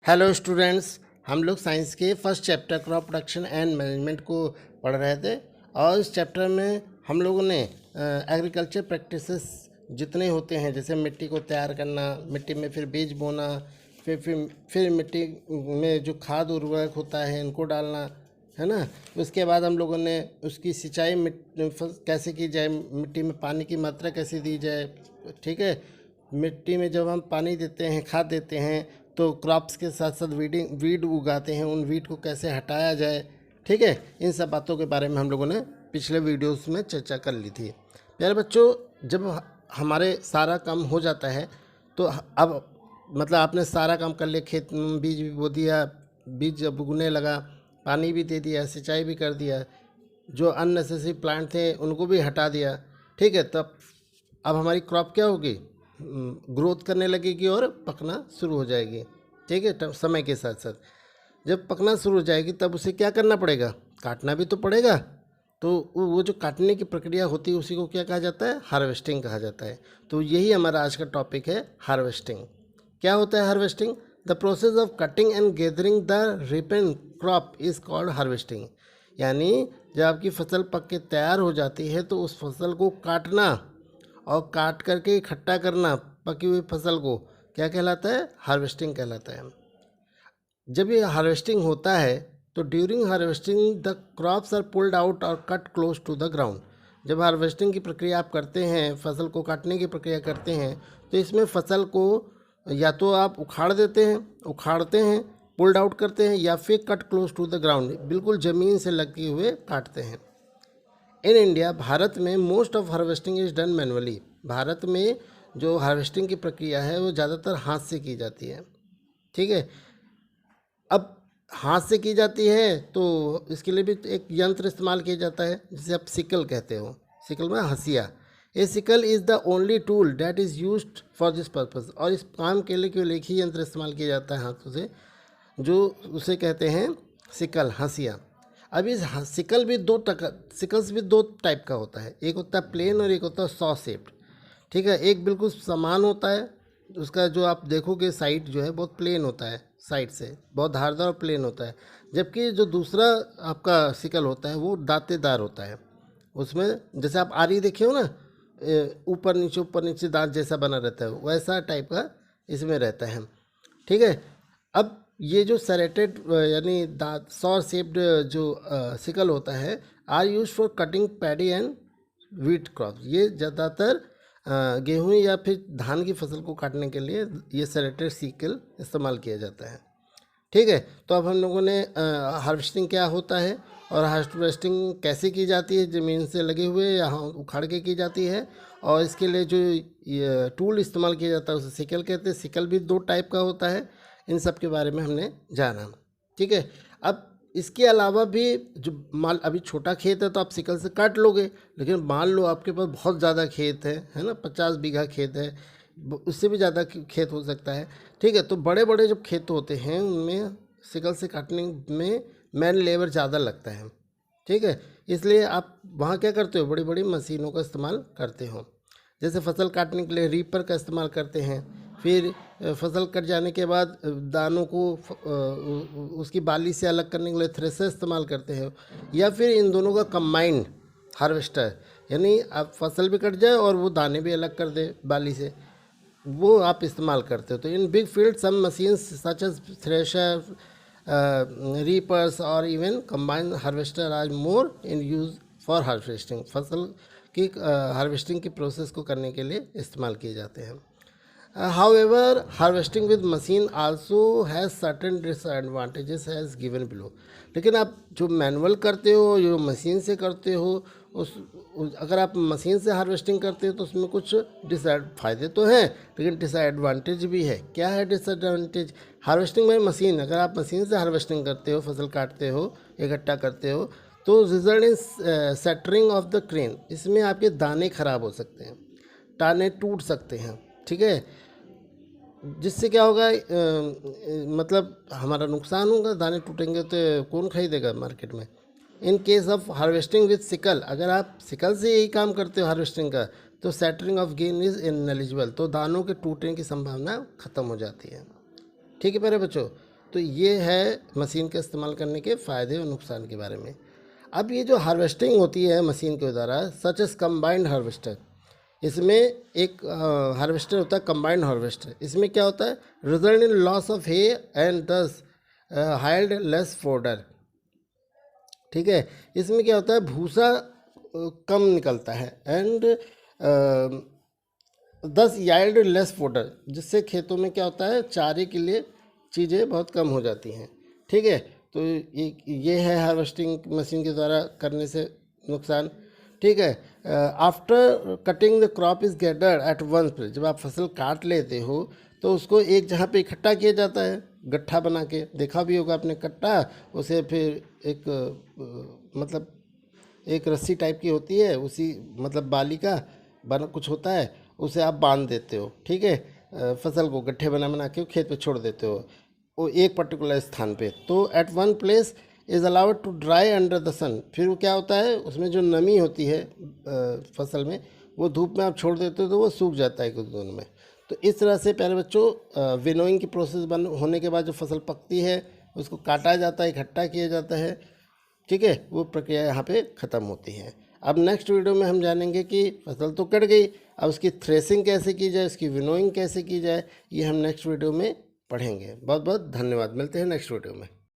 Hello students, हम लोग science के first chapter crop production and management को पढ़ रहे थे। और इस चैप्टर में हम लोगों ने एग्रीकल्चर प्रैक्टिसेस जितने होते हैं, जैसे मिट्टी को तैयार करना, मिट्टी में फिर बीज बोना, फिर मिट्टी में जो खाद उर्वरक होता है इनको डालना, है ना। उसके बाद हम लोगों ने उसकी सिंचाई कैसे की जाए, मिट्टी में पानी की मात्रा कैसे दी जाए, ठीक है। मिट्टी में जब हम पानी देते हैं, खाद देते हैं, तो क्रॉप्स के साथ साथ वीड उगाते हैं, उन वीड को कैसे हटाया जाए, ठीक है। इन सब बातों के बारे में हम लोगों ने पिछले वीडियोस में चर्चा कर ली थी। प्यारे बच्चों, जब हमारे सारा काम हो जाता है तो अब मतलब आपने सारा काम कर लिया, खेत में बीज भी बो दिया, बीज जब उगने लगा, पानी भी दे दिया, सिंचाई भी कर दिया, जो अननेसेसरी प्लांट थे उनको भी हटा दिया, ठीक है। तब अब हमारी क्रॉप क्या होगी, ग्रोथ करने लगेगी और पकना शुरू हो जाएगी, ठीक है। समय के साथ साथ जब पकना शुरू हो जाएगी तब उसे क्या करना पड़ेगा, काटना भी तो पड़ेगा। तो वो जो काटने की प्रक्रिया होती है उसी को क्या कहा जाता है, हार्वेस्टिंग कहा जाता है। तो यही हमारा आज का टॉपिक है, हार्वेस्टिंग। क्या होता है harvesting? The process of cutting and gathering the ripen crop is called harvesting. यानी जब आपकी फसल पक के तैयार हो जाती है तो उस फसल को काटना और काट करके इकट्ठा करना, पकी हुई फसल को, क्या कहलाता है, हार्वेस्टिंग कहलाता है। जब ये हार्वेस्टिंग होता है तो during harvesting the crops are pulled out और cut close to the ground. जब हार्वेस्टिंग की प्रक्रिया आप करते हैं, फसल को काटने की प्रक्रिया करते हैं, तो इसमें फसल को या तो आप उखाड़ते हैं, पुल्ड आउट करते हैं, या फिर cut close to the ground, बिल्कुल ज़मीन से लगे हुए काटते हैं। इन इंडिया, भारत में most of harvesting is done manually. Bharat में जो हार्वेस्टिंग की प्रक्रिया है वो ज़्यादातर हाथ से की जाती है, ठीक है। अब हाथ से की जाती है तो इसके लिए भी एक यंत्र इस्तेमाल किया जाता है जिसे आप सिकल कहते हो, सिकल में हंसिया। A sickle is the only tool that is used for this purpose. और इस काम के लिए केवल एक ही यंत्र इस्तेमाल किया जाता है हाथों से, जो उसे कहते हैं सिकल, हंसिया। अब इस सिकल्स भी दो टाइप का होता है, एक होता है प्लेन और एक होता है सॉ शेप्ड, ठीक है। एक बिल्कुल समान होता है, उसका जो आप देखोगे साइड जो है बहुत प्लेन होता है, साइड से बहुत धारदार और प्लेन होता है। जबकि जो दूसरा आपका सिकल होता है वो दांतेदार होता है। उसमें जैसे आप आरी देखे हो ना, ऊपर नीचे दांत जैसा बना रहता है, वैसा टाइप का इसमें रहता है, ठीक है। अब ये जो सरेटेड यानी दांत सॉ शेप्ड जो सिकल होता है are use for cutting paddy and wheat crop. ये ज़्यादातर गेहूं या फिर धान की फसल को काटने के लिए ये सरेटेड सिकल इस्तेमाल किया जाता है, ठीक है। तो अब हम लोगों ने हार्वेस्टिंग क्या होता है और हार्वेस्टिंग कैसे की जाती है, ज़मीन से लगे हुए या उखाड़ के की जाती है, और इसके लिए जो ये टूल इस्तेमाल किया जाता है उसे सिकल कहते हैं। सिकल भी दो टाइप का होता है, इन सब के बारे में हमने जाना, ठीक है। अब इसके अलावा भी जो मान अभी छोटा खेत है तो आप सिकल से काट लोगे, लेकिन मान लो आपके पास बहुत ज़्यादा खेत है ना, 50 बीघा खेत है, उससे भी ज़्यादा खेत हो सकता है, ठीक है। तो बड़े बड़े जब खेत होते हैं उनमें सिकल से काटने में मैन लेबर ज़्यादा लगता है, ठीक है। इसलिए आप वहाँ क्या करते हो, बड़ी बड़ी मशीनों का इस्तेमाल करते हो। जैसे फसल काटने के लिए रीपर का इस्तेमाल करते हैं, फिर फसल कट जाने के बाद दानों को उसकी बाली से अलग करने के लिए थ्रेशर इस्तेमाल करते हैं, या फिर इन दोनों का कंबाइंड हार्वेस्टर, यानी आप फसल भी कट जाए और वो दाने भी अलग कर दे बाली से, वो आप इस्तेमाल करते हो। तो in big field some machines such as thresher, reapers और even combined harvester are more in use for harvesting. फसल की हार्वेस्टिंग की प्रोसेस को करने के लिए इस्तेमाल किए जाते हैं। However, harvesting with machine also has certain disadvantages as given below। लेकिन आप जो मैनुअल करते हो, जो मशीन से करते हो, अगर आप मशीन से हार्वेस्टिंग करते हो तो उसमें कुछ फ़ायदे तो हैं, लेकिन डिसएडवांटेज भी है। क्या है डिसएडवांटेज? हार्वेस्टिंग बाय मशीन, अगर आप मशीन से हार्वेस्टिंग करते हो, फसल काटते हो, इकट्ठा करते हो, तो result in scattering of the grain. इसमें आपके दाने खराब हो सकते हैं, दाने टूट सकते हैं, ठीक है। जिससे क्या होगा, मतलब हमारा नुकसान होगा, दाने टूटेंगे तो कौन खरीदेगा मार्केट में। In case of harvesting with sickle, अगर आप सिकल से यही काम करते हो हार्वेस्टिंग का, तो सेटरिंग ऑफ गेन इज इनएलिजिबल, तो दानों के टूटने की संभावना खत्म हो जाती है, ठीक है प्यारे बच्चों। तो ये है मशीन का इस्तेमाल करने के फ़ायदे और नुकसान के बारे में। अब ये जो हार्वेस्टिंग होती है मशीन के द्वारा, सच एस कंबाइंड हार्वेस्टर, इसमें एक हार्वेस्टर होता है कंबाइंड हार्वेस्टर। इसमें क्या होता है, result in loss of hay and thus yield less fodder. ठीक है, इसमें क्या होता है, भूसा कम निकलता है एंड दस याइल्ड लेस फोडर, जिससे खेतों में क्या होता है, चारे के लिए चीज़ें बहुत कम हो जाती हैं। ठीक है, तो ये है हार्वेस्टिंग मशीन के द्वारा करने से नुकसान। ठीक है, after cutting the crop is gathered at once, जब आप फसल काट लेते हो तो उसको एक जगह पे इकट्ठा किया जाता है, गट्ठा बना के, देखा भी होगा आपने कट्टा, उसे फिर एक मतलब एक रस्सी टाइप की होती है, उसी मतलब बाली का बना कुछ होता है, उसे आप बांध देते हो। ठीक है, फसल को गड्ढे बना बना के खेत पे छोड़ देते हो वो एक पर्टिकुलर स्थान पे। तो at one place is allowed to dry under the sun. फिर वो क्या होता है, उसमें जो नमी होती है फसल में, वो धूप में आप छोड़ देते हो तो वो सूख जाता है कुछ दिनों में। तो इस तरह से प्यारे बच्चों, विनोइंग की प्रोसेस बन होने के बाद जो फसल पकती है उसको काटा जाता है, इकट्ठा किया जाता है। ठीक है, वो प्रक्रिया यहाँ पे ख़त्म होती है। अब नेक्स्ट वीडियो में हम जानेंगे कि फसल तो कट गई, अब उसकी थ्रेसिंग कैसे की जाए, उसकी विनोइंग कैसे की जाए, ये हम नेक्स्ट वीडियो में पढ़ेंगे। बहुत बहुत धन्यवाद, मिलते हैं नेक्स्ट वीडियो में।